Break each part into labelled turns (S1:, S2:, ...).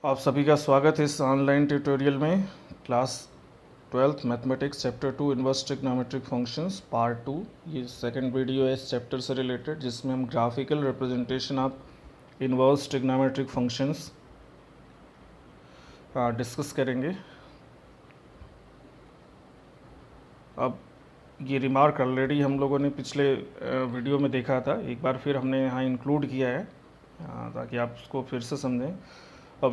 S1: आप सभी का स्वागत है इस ऑनलाइन ट्यूटोरियल में। Class 12th mathematics chapter 2 inverse trigonometric functions part 2। ये सेकंड वीडियो है इस चैप्टर से रिलेटेड, जिसमें हम graphical representation of inverse trigonometric functions discuss करेंगे। अब ये रिमार्क ऑलरेडी हम लोगों ने पिछले वीडियो में देखा था, एक बार फिर हमने यहाँ इंक्लूड किया है ताकि आप उसको फिर से समझें।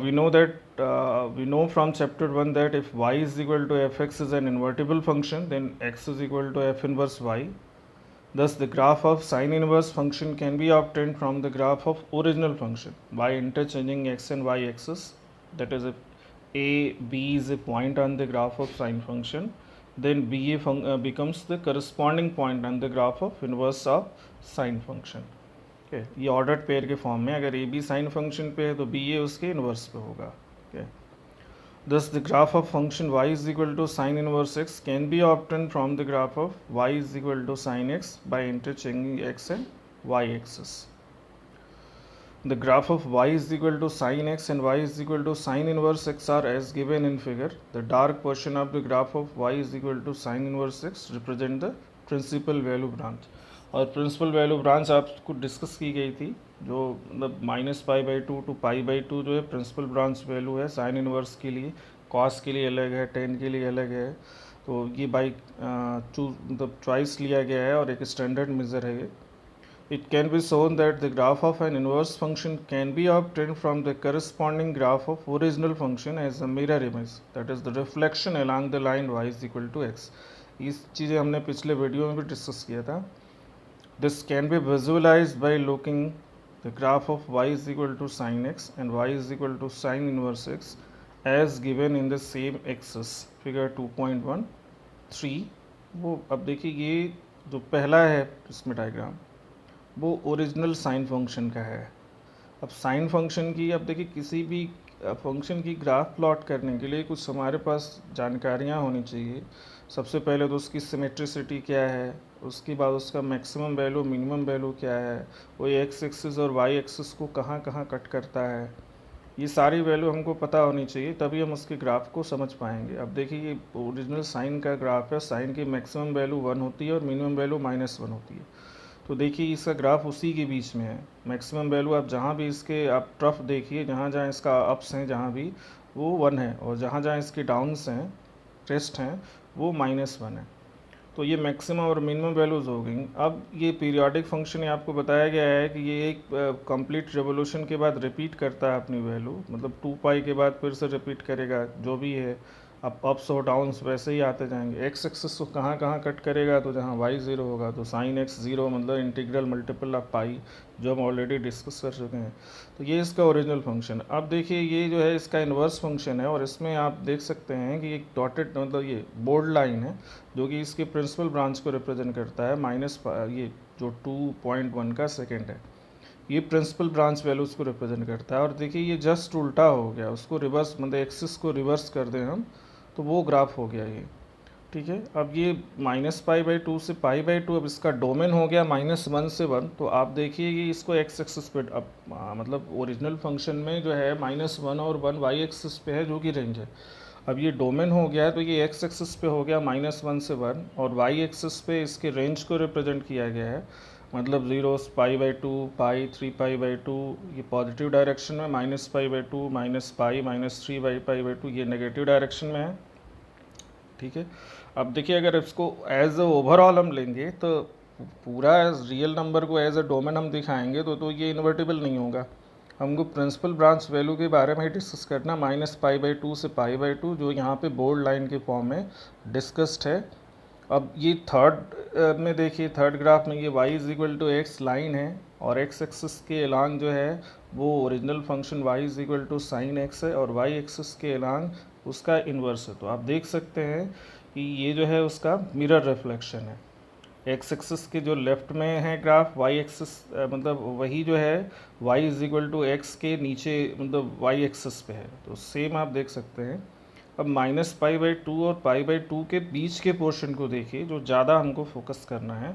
S1: we know from chapter 1 that if y is equal to fx is an invertible function, then x is equal to f inverse y. Thus the graph of sine inverse function can be obtained from the graph of original function by interchanging x and y axis. That is, if a b is a point on the graph of sine function, then ba becomes the corresponding point on the graph of inverse of sine function. ये ordered pair के form में, अगर A B sine function पे है तो B ए उसके inverse पे होगा। Okay, thus the graph of function y is equal to sine inverse x can be obtain from the graph of y is equal to sine x by interchanging x and y axis. The graph of y is equal to sin x and y is equal to sin inverse x are as given in figure. The dark portion of the graph of y is equal to sin inverse x represent the principal value branch. और principal value branch आपको discuss की गई थी, जो मतलब -π/2 to π/2 जो है principal branch value है साइन इनवर्स के लिए, कॉस के लिए अलग है, टेन के लिए अलग है। तो ये बाई मतलब चॉइस लिया गया है और एक स्टैंडर्ड मेजर है ये। It can be shown that the graph of an inverse function can be obtained from the corresponding graph of original function as a mirror image, that is the reflection along the line y is equal to x. इस चीज़ें हमने पिछले video में भी discuss किया था। This can be visualized by looking the graph of y is equal to sin x and y is equal to sin inverse x as given in the same axis figure 2.13। वो अब देखिए, ये जो पहला है इसमें डायग्राम वो original sine function का है। अब साइन फंक्शन की, अब देखिए किसी भी फंक्शन की ग्राफ प्लॉट करने के लिए कुछ हमारे पास जानकारियाँ होनी चाहिए। सबसे पहले तो उसकी सिमेट्रिसिटी क्या है, उसके बाद उसका मैक्सिमम वैल्यू मिनिमम वैल्यू क्या है, वो एक्स एक्सिस और वाई एक्सिस को कहाँ कहाँ कट करता है, ये सारी वैल्यू हमको पता होनी चाहिए, तभी हम उसके ग्राफ को समझ पाएंगे। अब देखिए, ये ओरिजिनल साइन का ग्राफ है, साइन की मैक्सिमम वैल्यू 1 होती है और मिनिमम वैल्यू -1 होती है। तो देखिए इसका ग्राफ उसी के बीच में है। मैक्सिमम वैल्यू आप जहाँ भी इसके आप ट्रफ देखिए, जहाँ जहाँ इसका अप्स हैं जहाँ भी, वो 1 है, और जहाँ जहाँ इसके डाउन्स हैं, क्रेस्ट हैं, वो -1 है। तो ये मैक्सिमम और मिनिमम वैल्यूज़ हो गई। अब ये पीरियोडिक फंक्शन आपको बताया गया है कि ये एक कंप्लीट रेवोल्यूशन के बाद रिपीट करता है अपनी वैल्यू, मतलब 2π के बाद फिर से रिपीट करेगा जो भी है। अब अप्स और डाउन्स वैसे ही आते जाएंगे। एक्स एक्सिस को कहाँ कहाँ कट करेगा, तो जहाँ y 0 होगा तो साइन x 0, मतलब इंटीग्रल मल्टीपल ऑफ पाई, जो हम ऑलरेडी डिस्कस कर चुके हैं। तो ये इसका ओरिजिनल फंक्शन। अब देखिए ये जो है इसका इन्वर्स फंक्शन है, और इसमें आप देख सकते हैं कि एक डॉटेड मतलब ये बोल्ड लाइन है जो कि इसके प्रिंसिपल ब्रांच को रिप्रेजेंट करता है। ये जो 2.1 का सेकेंड है, ये प्रिंसिपल ब्रांच वैल्यूज़ को रिप्रेजेंट करता है। और देखिए ये जस्ट उल्टा हो गया, उसको रिवर्स, मतलब एक्सिस को रिवर्स कर दें हम तो वो ग्राफ हो गया ये। ठीक है, अब ये -π/2 से π/2, अब इसका डोमेन हो गया -1 से 1। तो आप देखिए ये इसको एक्स एक्सिस पे, अब मतलब ओरिजिनल फंक्शन में जो है -1 और 1 वाई एक्सिस पे है, जो कि रेंज है। अब ये डोमेन हो गया है तो ये एक्स एक्सिस पे हो गया -1 से 1, और वाई एक्सिस पे इसके रेंज को रिप्रेजेंट किया गया है, मतलब 0, π/2, पाई, 3π/2। ये पॉजिटिव डायरेक्शन में, -π/2, -π, -3π/2 ये नेगेटिव डायरेक्शन में है। ठीक है, अब देखिए अगर इसको एज अ ओवरऑल हम लेंगे तो पूरा रियल नंबर को एज अ डोमेन हम दिखाएंगे तो ये इन्वर्टिबल नहीं होगा। हमको प्रिंसिपल ब्रांच वैल्यू के बारे में ही डिस्कस करना, -π/2 से π/2, जो यहाँ पे बोल्ड लाइन के फॉर्म में डिस्कस्ड है। अब ये थर्ड में देखिए, थर्ड ग्राफ में ये y is equal to x line है, और x एक्सिस के अलांग जो है वो original function y is equal to sine x है, और y एक्सिस के अलांग उसका इन्वर्स है। तो आप देख सकते हैं कि ये जो है उसका मिरर रिफ्लेक्शन है। x एक्सिस के जो लेफ्ट में है ग्राफ, y एक्सिस मतलब वही जो है y is equal to x के नीचे, मतलब y एक्सिस पे है। तो सेम आप देख सकते हैं। अब -π/2 और π/2 के बीच के पोर्शन को देखिए, जो ज़्यादा हमको फोकस करना है।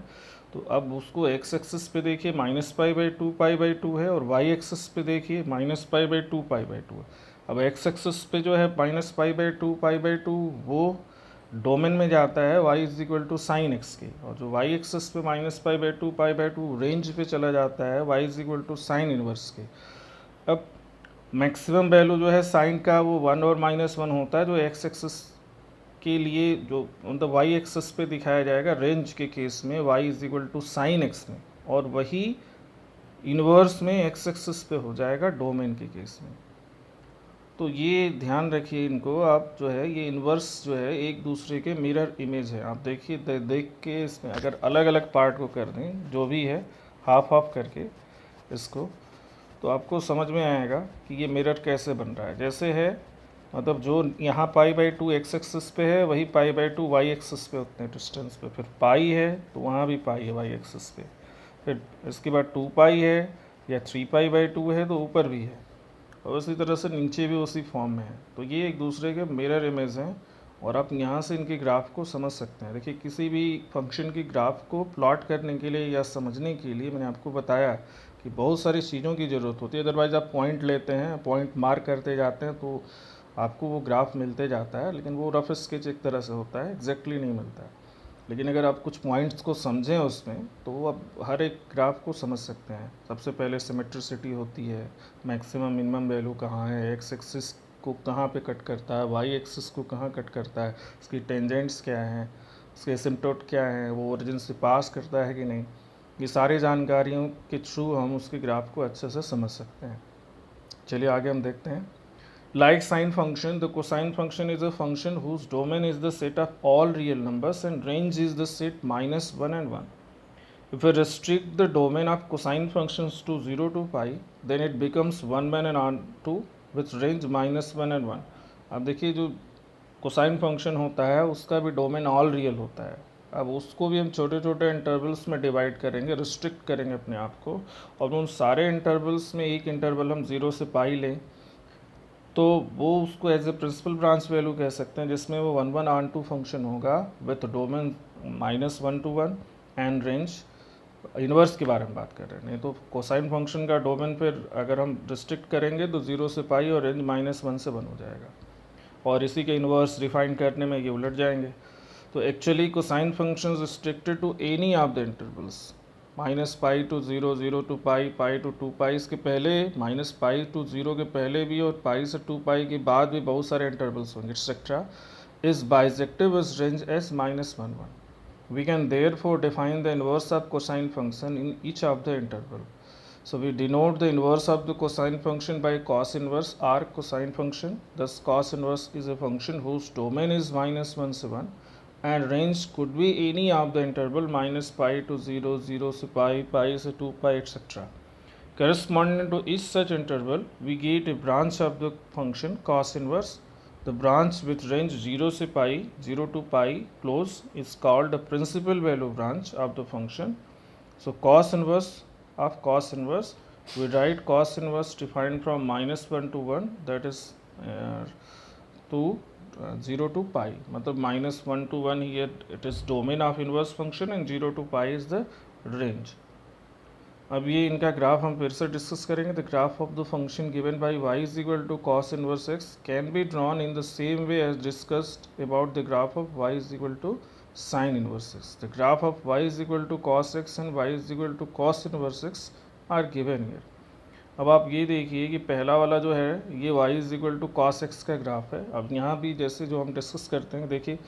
S1: तो अब उसको x एक्सिस पे देखिए -π/2 π/2 है, और y एक्सिस पे देखिए -π/2 π/2 है। अब एक्स एक्सिस पे जो है -π/2 वो डोमेन में जाता है y is equal to sine x के, और जो y एक्सिस पे -π/2 रेंज पे चला जाता है y is equal to sine inverse के। अब मैक्सिमम वैल्यू जो है साइन का वो 1 और -1 होता है, जो एक्स एक्सिस के लिए जो मतलब y एक्सिस पे दिखाया जाएगा रेंज के केस में y is equal to sine x में, और वही इन्वर्स में एक्स एक्सिस पे हो जाएगा डोमेन के केस में। तो ये ध्यान रखिए इनको आप, जो है ये इन्वर्स जो है एक दूसरे के मिरर इमेज है। आप देखिए देख के इसमें अगर अलग अलग पार्ट को कर दें जो भी है हाफ हाफ करके इसको, तो आपको समझ में आएगा कि ये मिरर कैसे बन रहा है। जैसे है मतलब जो यहाँ π/2 एक्स एक्सिस पे है वही π/2 वाई एक्सिस पे उतने डिस्टेंस पे, फिर पाई है तो वहाँ भी पाई है वाई एक्सिस पे, फिर इसके बाद 2π है या 3π/2 है तो ऊपर भी है, और उसी तरह से नीचे भी उसी फॉर्म में है। तो ये एक दूसरे के मिरर इमेज हैं, और आप यहाँ से इनके ग्राफ को समझ सकते हैं। देखिए किसी भी फंक्शन की ग्राफ को प्लॉट करने के लिए या समझने के लिए मैंने आपको बताया कि बहुत सारी चीज़ों की ज़रूरत होती है। अदरवाइज़ आप पॉइंट लेते हैं, पॉइंट मार्क करते जाते हैं तो आपको वो ग्राफ मिलते जाता है, लेकिन वो रफ स्केच एक तरह से होता है, एग्जैक्टली नहीं मिलता है। लेकिन अगर आप कुछ पॉइंट्स को समझें उसमें तो आप हर एक ग्राफ को समझ सकते हैं। सबसे पहले सिमेट्रिसिटी होती है, मैक्सिमम मिनिमम वैल्यू कहाँ है, एक्स एक्सिस को कहाँ पे कट करता है, वाई एक्सिस को कहाँ कट करता है, उसकी टेंजेंट्स क्या हैं, उसके एसिम्पटोट क्या हैं, वो ओरिजिन से पास करता है कि नहीं, ये सारी जानकारियों के थ्रू हम उसके ग्राफ को अच्छे से समझ सकते हैं। चलिए आगे हम देखते हैं। Like sine function, the cosine function is a function whose domain is the set of all real numbers and range is the set -1 and 1. If we restrict the domain of cosine functions to 0 to pi, then it becomes 1 and on2 with range -1 and 1. अब देखिए जो cosine function होता है उसका भी domain all real होता है। अब उसको भी हम छोटे छोटे इंटरवल्स में डिवाइड करेंगे, रिस्ट्रिक्ट करेंगे अपने आप को, और उन सारे इंटरवल्स में एक इंटरवल हम 0 से पाई लें तो वो उसको as a principal branch value कह सकते हैं, जिसमें वो 1 ऑन 2 फंक्शन होगा with domain -1 to 1 and range. Inverse के बारे में बात कर रहे हैं, नहीं तो कोसाइन फंक्शन का डोमेन फिर अगर हम रिस्ट्रिक्ट करेंगे तो 0 से पाई और रेंज -1 से 1 हो जाएगा, और इसी के इन्वर्स रिफाइन करने में ये उलट जाएंगे। तो actually cosine function restricted to any of the intervals -π to 0, 0 to π, π to 2π, इसके पहले -π to 0 के पहले भी और π से 2π के बाद भी बहुत सारे इंटरवल्स होंगे etcetera, is bijective is range S -1, 1. We can therefore define the inverse of cosine function in each of the interval. So we denote the inverse of the cosine function by cos inverse r cosine function. Thus cos inverse is a function whose domain is -1 से 1 and range could be any of the interval -π to 0, 0 से π, π से 2π, etc. Corresponding to each such interval, we get a branch of the function cos inverse. The branch with range 0 से π, 0 to π close is called the principal value branch of the function. So cos inverse of cos inverse, we write cos inverse defined from -1 to 1, that is to 0 to pi, मतलब -1 to 1 here it is domain of inverse function and 0 to pi is the range. अब ये इनका graph हम फिर से discuss करेंगे। The graph of the function given by y is equal to cos inverse x can be drawn in the same way as discussed about the graph of y is equal to sin inverse x. The graph of y is equal to cos x and y is equal to cos inverse x are given here. अब आप ये देखिए कि पहला वाला जो है ये y is equal to cos x का ग्राफ है। अब यहाँ भी जैसे जो हम डिस्कस करते हैं, देखिए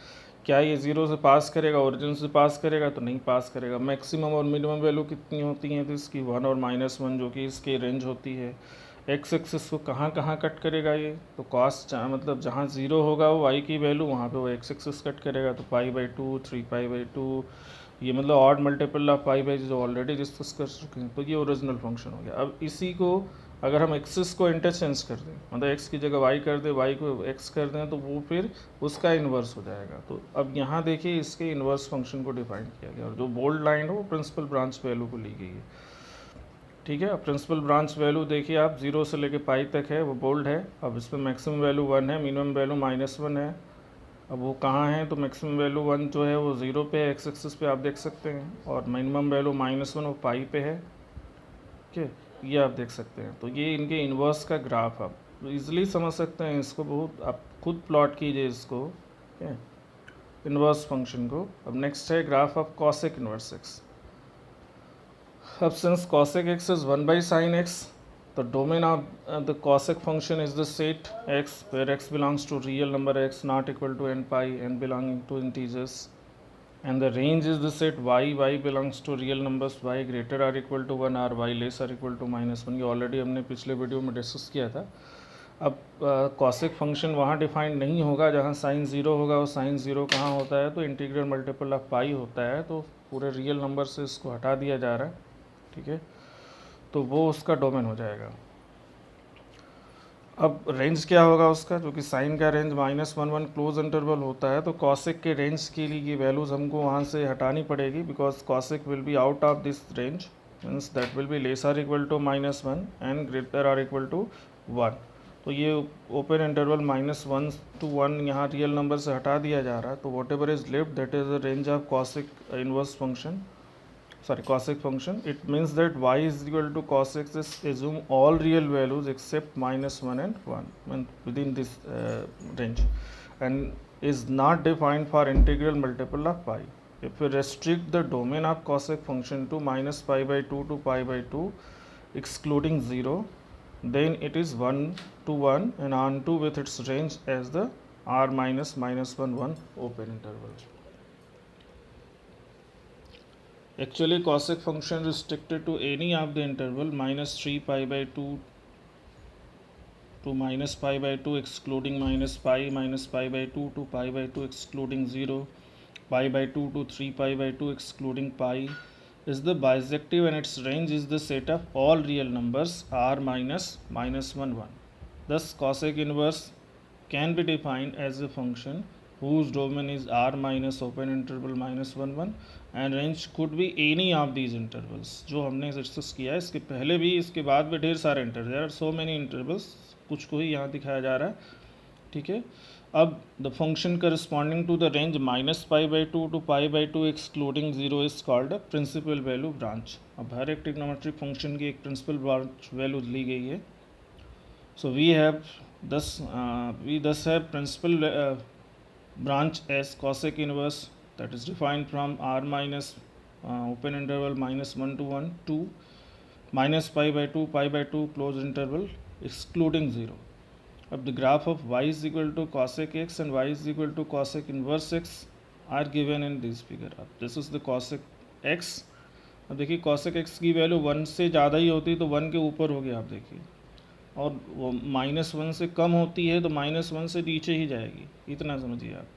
S1: क्या ये 0 से पास करेगा, ओरिजिन से पास करेगा तो नहीं पास करेगा। मैक्सिमम और मिनिमम वैल्यू कितनी होती हैं तो इसकी 1 और -1 जो कि इसके रेंज होती है। एक्स एक्सिस को कहाँ कहाँ कट करेगा ये, तो कॉस मतलब जहाँ 0 होगा वो y की वैल्यू वहाँ पे वो एक्स एक्सिस कट करेगा, तो π/2, 3π/2, ये मतलब odd multiple of pi by जो ऑलरेडी डिस्कस कर चुके हैं। तो ये ओरिजिनल फंक्शन हो गया। अब इसी को अगर हम एक्सिस को इंटरचेंज कर दें, मतलब एक्स की जगह वाई कर दें, वाई को एक्स कर दें, तो वो फिर उसका इन्वर्स हो जाएगा। तो अब यहाँ देखिए इसके इन्वर्स फंक्शन को डिफाइन किया गया, और जो बोल्ड लाइन हो वो प्रिंसिपल ब्रांच वैल्यू को ली गई है। ठीक है, अब प्रिंसिपल ब्रांच वैल्यू देखिए आप 0 से लेके पाई तक है, वो बोल्ड है। अब इसमें मैक्सिमम वैल्यू 1 है, मिनिमम वैल्यू -1 है। अब वो कहाँ है, तो मैक्सिमम वैल्यू 1 जो है वो 0 पे है, एक्स एक्सिस पे आप देख सकते हैं, और मिनिमम वैल्यू -1 वो पाई पे है। ठीक है, ये आप देख सकते हैं। तो ये इनके इन्वर्स का ग्राफ अब इजीली समझ सकते हैं इसको, बहुत आप खुद प्लॉट कीजिए इसको, इन्वर्स फंक्शन को। अब नेक्स्ट है graph of cosec inverse x. अब since cosec x is 1 by sin x, the domain of the cosec function is the set x where x belongs to real number x not equal to n pi, n belonging to integers, and the range is the set y, y belongs to real numbers y greater or equal to 1 or y less or equal to -1। ये already हमने पिछले video में discuss किया था। अब cosec function वहाँ defined नहीं होगा जहाँ साइन ज़ीरो होगा, और साइन ज़ीरो कहाँ होता है तो इंटीग्रल मल्टीपल ऑफ पाई होता है, तो पूरे रियल नंबर से इसको हटा दिया जा रहा है, ठीक है, तो वो उसका डोमेन हो जाएगा। अब रेंज क्या होगा उसका, जो कि साइन का रेंज -1 क्लोज इंटरवल होता है, तो कॉसेक के रेंज के लिए ये वैल्यूज़ हमको वहाँ से हटानी पड़ेगी, because cosec will be out of this range, means that will be less or equal to -1 and greater or equal to 1। तो ये ओपन इंटरवल -1 to 1 यहाँ रियल नंबर से हटा दिया जा रहा है, तो what ever is left that is the range of cosec inverse function, sorry cosec function। It means that y is equal to cos x is assume all real values except -1 and 1 and within this range, and is not defined for integral multiple of pi। If we restrict the domain of cosec function to -pi/2 to pi/2 excluding 0, then it is 1 to 1 and on to with its range as the r minus -1 open interval। Actually cosec function restricted to any of the interval -3 pi/2 to -pi/2 excluding -pi, -pi/2 to pi/2 excluding 0, pi/2 to 3 pi/2 excluding pi is the bisective, and its range is the set of all real numbers r minus -1 1। Thus cosec inverse can be defined as a function whose domain is r minus open interval -1 1 and range could be any of these intervals। जो हमने discuss किया है इसके पहले भी, इसके बाद भी ढेर सारे interval, there are so many intervals, कुछ को ही यहाँ दिखाया जा रहा है, ठीक है। अब the function corresponding to the range -pi/2 to pi/2 excluding 0 is called a principal value branch. अब हर एक ट्रिग्नोमेट्रिक फंक्शन की एक प्रिंसिपल ब्रांच वैल्यू ली गई है। So we thus have principal branch as cosec inverse, that is defined from r minus open interval -1 to 1 to -pi/2 pi/2 closed interval excluding 0। अब the graph of y is equal to cosec x and y is equal to cosec inverse x are given in this figure। अब this is the cosec x। अब देखिए cosec x की value 1 से ज़्यादा ही होती है तो 1 के ऊपर हो गया, आप देखिए, और वो -1 से कम होती है तो -1 से नीचे ही जाएगी, इतना समझिए आप।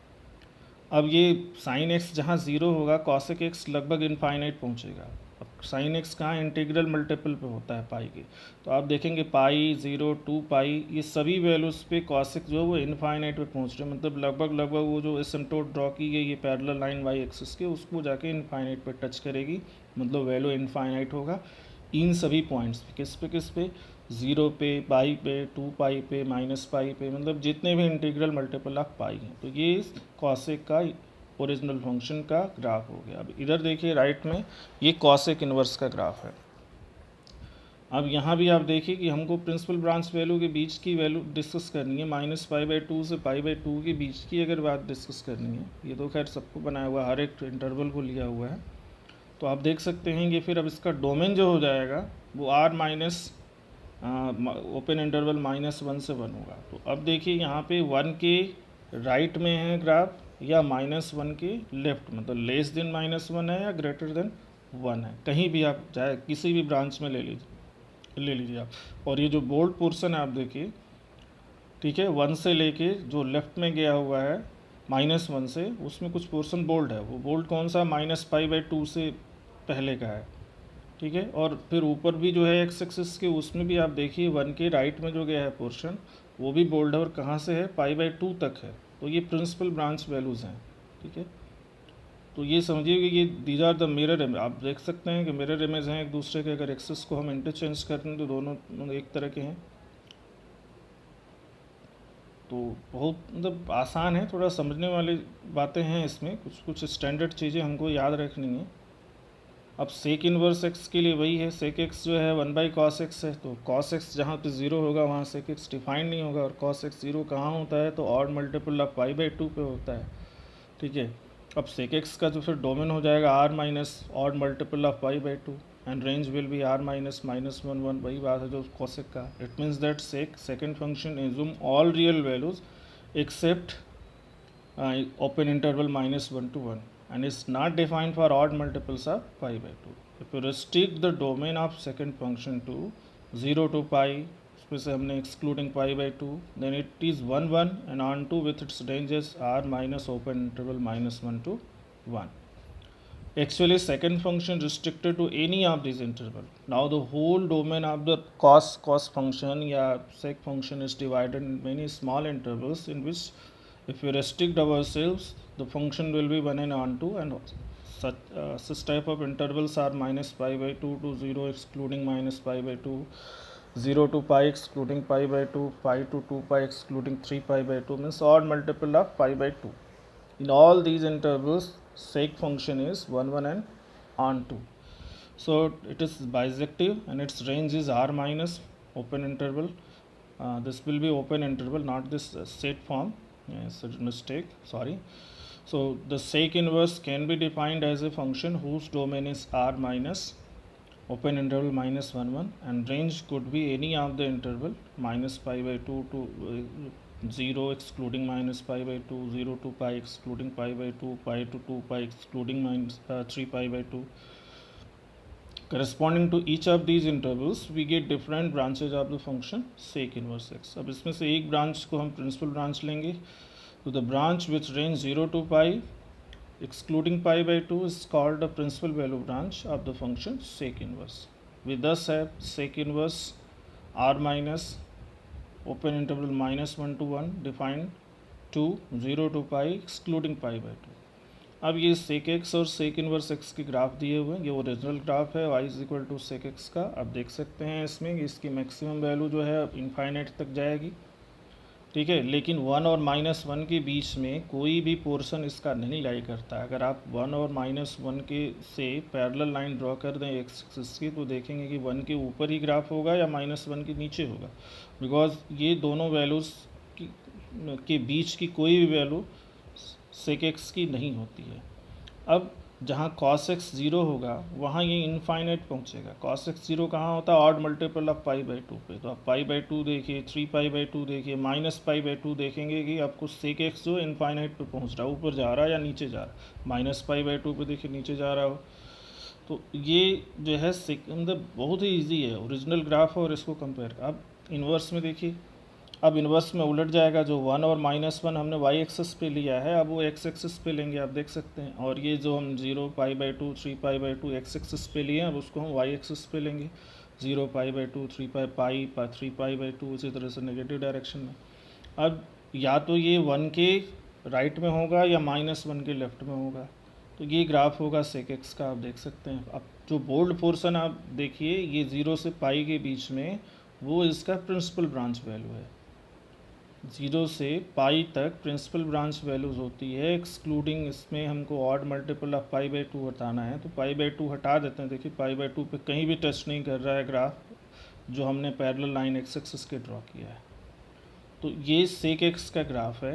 S1: अब ये साइन एक्स जहाँ 0 होगा कॉसेक एक्स लगभग इनफाइनाइट पहुँचेगा। अब साइन एक्स कहाँ इंटीग्रल मल्टीपल पे होता है पाई के, तो आप देखेंगे पाई 0 2 पाई ये सभी वैल्यूज़ पे कॉसेक जो है वो इनफाइनाइट पे पहुँच रहे हैं, मतलब लगभग वो जो एसिम्पटोट ड्रॉ की गई ये पैरेलल लाइन वाई एक्सिस के, उसको जाके इनफाइनाइट पे टच करेगी, मतलब वैल्यू इनफाइनाइट होगा इन सभी पॉइंट्स पे। किस पे 0 पे, पाई पे, 2 पाई पे, -पाई पे, मतलब जितने भी इंटीग्रल मल्टीपल ऑफ पाई हैं। तो ये कॉसेक का ओरिजिनल फंक्शन का ग्राफ हो गया। अब इधर देखिए राइट में ये कॉसेक इन्वर्स का ग्राफ है। अब यहाँ भी आप देखिए कि हमको प्रिंसिपल ब्रांच वैल्यू के बीच की वैल्यू डिस्कस करनी है, -pi/2 से pi/2 के बीच की अगर बात डिस्कस करनी है, ये तो खैर सबको बनाया हुआ हर एक इंटरवल को लिया हुआ है, तो आप देख सकते हैं कि फिर अब इसका डोमेन जो हो जाएगा वो r माइनस ओपन इंटरवल -1 से 1 होगा। तो अब देखिए यहाँ पे 1 के राइट में है ग्राफ या -1 के लेफ्ट, मतलब लेस देन -1 है या ग्रेटर देन 1 है, कहीं भी आप चाहे किसी भी ब्रांच में ले लीजिए आप। और ये जो बोल्ड पोर्शन है आप देखिए, ठीक है, 1 से लेके जो लेफ्ट में गया हुआ है -1 से, उसमें कुछ पोर्शन बोल्ड है, वो बोल्ड कौन सा -pi/2 से पहले का है, ठीक है। और फिर ऊपर भी जो है एक्स एक्सिस के उसमें भी आप देखिए 1 के राइट में जो गया है पोर्शन वो भी बोल्ड है, और कहाँ से है pi/2 तक है। तो ये प्रिंसिपल ब्रांच वैल्यूज़ हैं, ठीक है। तो ये समझिए कि ये these are the mirror image, आप देख सकते हैं कि मिरर इमेज हैं एक दूसरे के, अगर एक्सिस को हम इंटरचेंज करते हैं तो दोनों एक तरह के हैं। तो बहुत मतलब आसान है, थोड़ा समझने वाली बातें हैं इसमें, कुछ स्टैंडर्ड चीज़ें हमको याद रखनी है। अब सेक इनवर्स एक्स के लिए वही है, सेक एक्स जो है 1/cos x है, तो cos x जहाँ पे 0 होगा वहाँ सेक एक्स डिफाइंड नहीं होगा, और cos x 0 कहाँ होता है तो ऑड मल्टीपल ऑफ पाई/2 पे होता है, ठीक है। अब सेक एक्स का जो फिर डोमेन हो जाएगा r minus odd multiple of पाई/2 and range will be r minus -1 वही बात है जो कोसेक का। It means that sec second function assume all real values except open interval -1 to 1 and is not defined for odd multiples of pi/2. If you restrict the domain of second function to 0 to pi, इसमें से हमने excluding pi/2, then it is 1 1 and on to with its ranges r minus open interval -1 to 1. Actually second function restricted to any of these interval. Now the whole domain of the cos function या sec function is divided in many small intervals in which if we restrict ourselves the function will be 1 and on to, and such type of intervals are -pi/2 to 0 excluding -pi/2, 0 to pi excluding pi/2, pi to 2 pi excluding 3 pi/2, means odd multiple of pi/2. In all these intervals sec function is 1 1 and on to, so it is bisective and its range is r minus open interval. This will be open interval, not this set form. Yes, mistake, sorry. So the sec inverse can be defined as a function whose domain is r minus open interval -1 1 and range could be any of the interval -pi/2 to 0 excluding -pi/2, 0 to pi excluding pi/2, pi to 2 pi excluding -3 pi/2. Corresponding to each of these intervals we get different branches of the function sec inverse x. अब इसमें से एक branch को हम principal branch लेंगे, तो the branch which range 0 to pi excluding pi/2 is called the principal value branch of the function sec inverse. We thus have sec inverse r minus open interval -1 to 1 defined to 0 to pi excluding pi/2. अब ये sec x और sec inverse x के graph दिए हुए हैं, ये original graph है y equal to sec x का। आप देख सकते हैं इसमें इसकी मैक्सिमम वैल्यू जो है इनफाइनाइट तक जाएगी, ठीक है, लेकिन 1 और -1 के बीच में कोई भी पोर्शन इसका नहीं लाई करता। अगर आप 1 और -1 के से पैरेलल लाइन ड्रॉ कर दें एक्स एक्सिस की, तो देखेंगे कि 1 के ऊपर ही ग्राफ होगा या -1 के नीचे होगा, बिकॉज ये दोनों वैल्यूज़ के बीच की कोई भी वैल्यू सेक एक्स की नहीं होती है। अब जहाँ cos x 0 होगा वहाँ ये इनफाइनाइट पहुँचेगा। cos x 0 कहाँ होता है ऑड मल्टीपल ऑफ pi/2 पे, तो आप pi/2 देखिए, 3 pi/2 देखिए, -pi/2 देखेंगे कि आपको सेक एक्स जो इनफाइनाइट पे पहुँच रहा है, ऊपर जा रहा है या नीचे जा रहा है, -pi/2 पे देखिए नीचे जा रहा हो। तो ये जो है मतलब बहुत ही ईजी है ओरिजिनल ग्राफ और इसको कंपेयर। अब इन्वर्स में देखिए, अब इन्वर्स में उलट जाएगा, जो 1 और -1 हमने y एक्सिस पे लिया है अब वो x एक्सिस पे लेंगे, आप देख सकते हैं। और ये जो हम 0 pi/2 3 pi/2 x एक्सिस पे लिए हैं, अब उसको हम y एक्सिस पे लेंगे, 0 pi/2 3 pi 3 pi/2, इसी तरह से नेगेटिव डायरेक्शन में। अब या तो ये 1 के राइट में होगा या -1 के लेफ्ट में होगा, तो ये ग्राफ होगा सेक एक्स का, आप देख सकते हैं। अब जो बोल्ड पोर्सन आप देखिए, ये 0 से पाई के बीच में वो इसका प्रिंसिपल ब्रांच वैल्यू है। 0 से पाई तक प्रिंसिपल ब्रांच वैल्यूज़ होती है, एक्सक्लूडिंग इसमें हमको ऑड मल्टीपल ऑफ pi/2 हटाना है, तो pi/2 हटा देते हैं। देखिए pi/2 पे कहीं भी टच नहीं कर रहा है ग्राफ जो हमने पैरेलल लाइन एक्स एक्सिस के ड्रॉ किया है। तो ये सेक एक्स का ग्राफ है।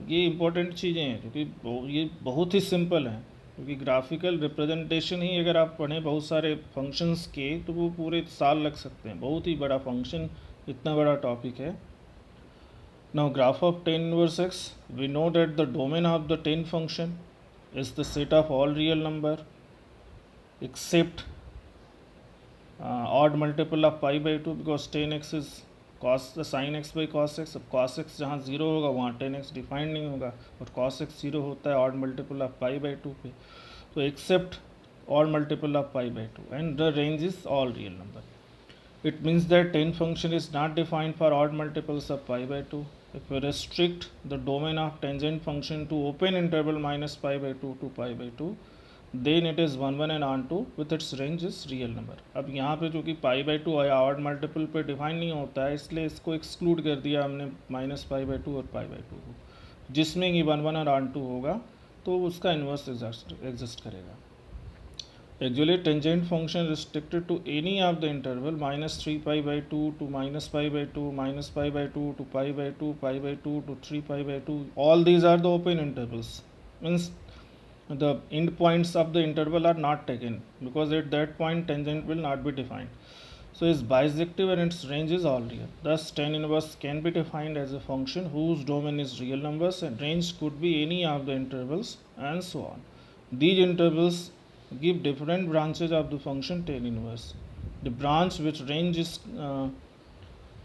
S1: ये इंपॉर्टेंट चीज़ें हैं क्योंकि ये बहुत ही सिंपल हैं, क्योंकि ग्राफिकल रिप्रेजेंटेशन ही अगर आप पढ़ें बहुत सारे फंक्शंस के तो वो पूरे साल लग सकते हैं। बहुत ही बड़ा फंक्शन, इतना बड़ा टॉपिक है। Now graph of tan inverse x, we know that the domain of the tan function is the set of all real number except odd multiple of pi/2, because tan x is cos sin x by cos x। अब cos x जहाँ 0 होगा वहाँ tan x defined नहीं होगा, और cos x 0 होता है odd multiple of pi/2 पे, तो except odd multiple of pi/2 and the range is all real number. It means that tan function is not defined for odd multiples of pi/2. If we restrict the domain of tangent function to open interval -pi/2 to pi/2, then it is 1 1 and on to with its range is real number. अब यहाँ पे जो कि pi/2 या odd multiple पे define नहीं होता है, इसलिए इसको एक्सक्लूड कर दिया हमने -pi/2 और pi/2 को। जिसमें कि 1 1 और on to होगा तो उसका इन्वर्स एग्जिस्ट करेगा। Actually, tangent function restricted to any of the interval minus 3 pi by 2 to minus pi by 2, minus pi by 2 to pi by 2, pi by 2 to 3 pi by 2. All these are the open intervals. Means the end points of the interval are not taken, because at that point tangent will not be defined. So is bisective and its range is all real. Thus tan inverse can be defined as a function whose domain is real numbers and range could be any of the intervals, and so on. These intervals give different branches of the function tan inverse. The branch which range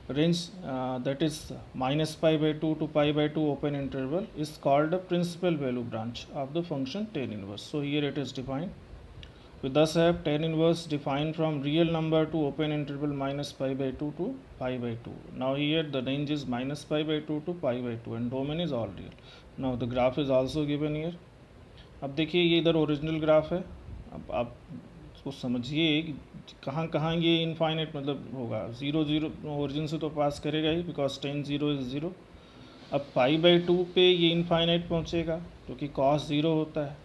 S1: that is minus pi by 2 to pi by 2 open interval is called the principal value branch of the function tan inverse. So here it is defined. We thus have tan inverse defined from real number to open interval minus pi by 2 to pi by 2. Now here the range is minus pi by 2 to pi by 2 and domain is all real. Now the graph is also given here. अब देखिए ये इधर original graph है. अब आप इसको समझिए कि कहाँ कहाँ ये इनफाइनाइट मतलब होगा. 0 0 ओरिजिन से तो पास करेगा ही, बिकॉज tan 0 इज 0. अब पाई बाई 2 पे ये इनफाइनाइट पहुँचेगा क्योंकि cos 0 होता है.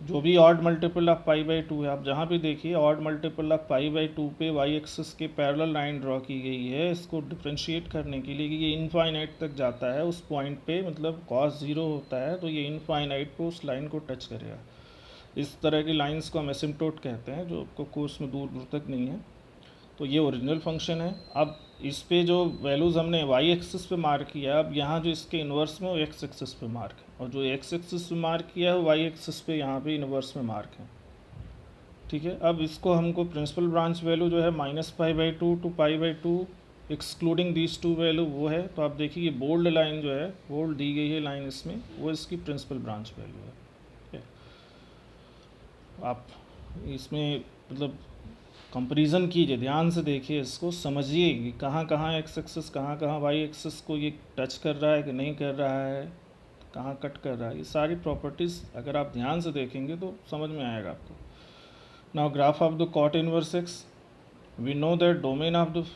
S1: जो भी odd multiple of pi by 2 है, आप जहाँ भी देखिए odd multiple of pi by 2 पे वाई एक्सिस के पैरेलल लाइन ड्रॉ की गई है इसको डिफ्रेंशिएट करने के लिए कि ये इनफाइनाइट तक जाता है. उस पॉइंट पे मतलब cos 0 होता है तो ये इनफाइनाइट पे उस लाइन को टच करेगा. इस तरह की लाइंस को हम एसिम्पटोट कहते हैं, जो आपको कोर्स में दूर दूर तक नहीं है. तो ये ओरिजिनल फंक्शन है. अब इस पे जो वैल्यूज़ हमने वाई एक्सिस पे मार्क किया, अब यहाँ जो इसके इन्वर्स में वो एक्स एक्सिस पे मार्क है, और जो एक्स एक्सिस पे मार्क किया है वाई एक्सिस पे यहाँ पे इन्वर्स में मार्क है. ठीक है. अब इसको हमको प्रिंसिपल ब्रांच वैल्यू जो है minus pi by 2 to pi by 2 excluding these two value वो है. तो आप देखिए ये बोल्ड लाइन जो है, बोल्ड दी गई है लाइन इसमें, वो इसकी प्रिंसिपल ब्रांच वैल्यू है. ठीक है. आप इसमें मतलब कंपैरिजन कीजिए, ध्यान से देखिए, इसको समझिए कि कहाँ कहाँ एक्स एक्सिस कहाँ कहाँ वाई एक्सिस को ये टच कर रहा है कि नहीं कर रहा है, कहाँ कट कर रहा है. ये सारी प्रॉपर्टीज़ अगर आप ध्यान से देखेंगे तो समझ में आएगा आपको. Now graph of the cot inverse x. We know that domain of the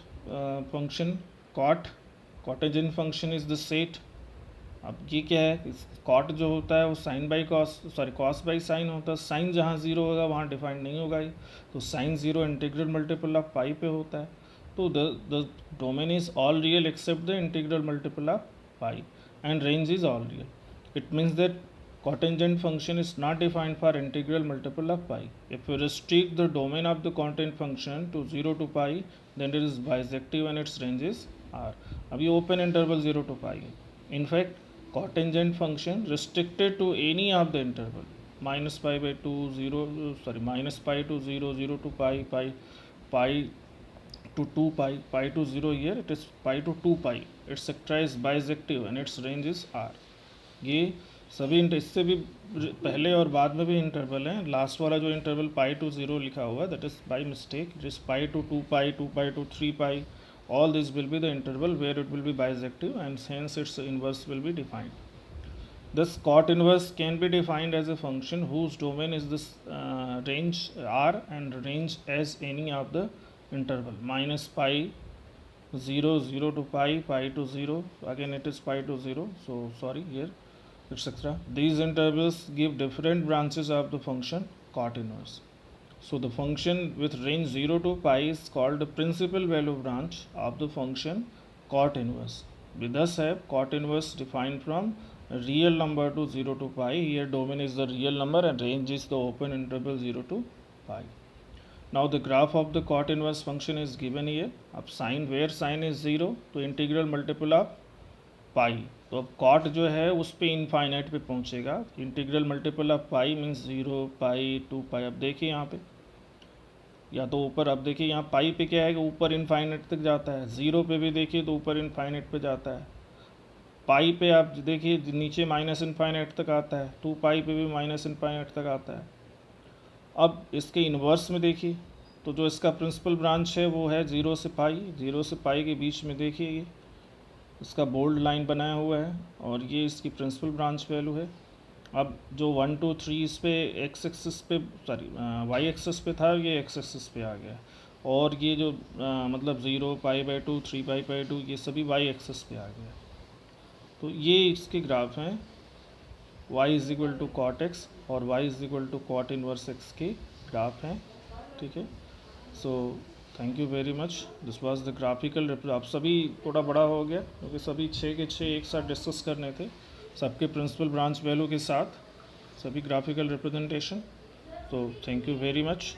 S1: function cotangent function is the set. अब ये क्या है, कॉट जो होता है वो sine by cos cos by sine होता है. साइन जहाँ 0 होगा वहाँ डिफाइंड नहीं होगा ये. तो sine 0 integral multiple of pi पे होता है. तो the domain is all real except the integral multiple of pi and range is all real. It means that cotangent function is not defined for integral multiple of pi. If we restrict the domain of the cotangent function to 0 to pi, then it is bisective and its range is R. अब ये open interval 0 to pi है. In fact, cotangent function restricted to any of the interval minus pi by 2 minus pi to 0 0 to pi pi to 2 pi to 0. here it is pi to 2 pi. Its sector is bisective and its range is R. ये सभी इससे भी पहले और बाद में भी interval हैं. लास्ट वाला जो इंटरवल पाई टू 0 लिखा हुआ that is by mistake. It is pi to 2 pi to 3 pi. all this will be the interval where it will be bisective and hence its inverse will be defined. Thus cot inverse can be defined as a function whose domain is this range R and range as any of the interval minus pi 0 0 to pi to 0. Again it is pi to 0, so sorry here, etc. These intervals give different branches of the function cot inverse. So the function with range 0 to pi is called the principal value branch of the function cot inverse. We thus have cot inverse defined from real number to 0 to pi. Here domain is the real number and range is the open interval 0 to pi. Now the graph of the cot inverse function is given here. अब sin where sin is 0 तो integral multiple of pi. तो अब cot जो है उस पे infinite पे पहुंचेगा. Integral multiple of pi means 0 पाई 2 पाई. अब देखिए यहाँ पे या तो ऊपर, अब देखिए यहाँ पाई पे क्या है कि ऊपर इनफाइनाइट तक जाता है. 0 पे भी देखिए तो ऊपर इनफाइनाइट पे जाता है. पाई पे आप देखिए नीचे माइनस इनफाइनाइट तक आता है. 2 पाई पे भी माइनस इनफाइनाइट तक आता है. अब इसके इन्वर्स में देखिए तो जो इसका प्रिंसिपल ब्रांच है वो है 0 से पाई. 0 से पाई के बीच में देखिए ये इसका बोल्ड लाइन बनाया हुआ है और ये इसकी प्रिंसिपल ब्रांच वैल्यू है. अब जो 1 2 3 इस पे एक्स एक्सिस पे वाई एक्सिस पे था, ये एक्स एक्सिस पे आ गया. और ये जो मतलब 0 पाई बाई 2 3 पाई बाई 2 ये सभी वाई एक्सिस पे आ गया. तो ये इसके ग्राफ हैं y is equal to cot x और y is equal to cot inverse x के ग्राफ हैं, ठीक है। So thank you very much, this was the graphical. आप सभी थोड़ा बड़ा हो गया क्योंकि सभी 6 के 6 एक साथ डिस्कस करने थे, सबके प्रिंसिपल ब्रांच वैल्यू के साथ, सभी ग्राफिकल रिप्रेजेंटेशन। तो थैंक यू वेरी मच।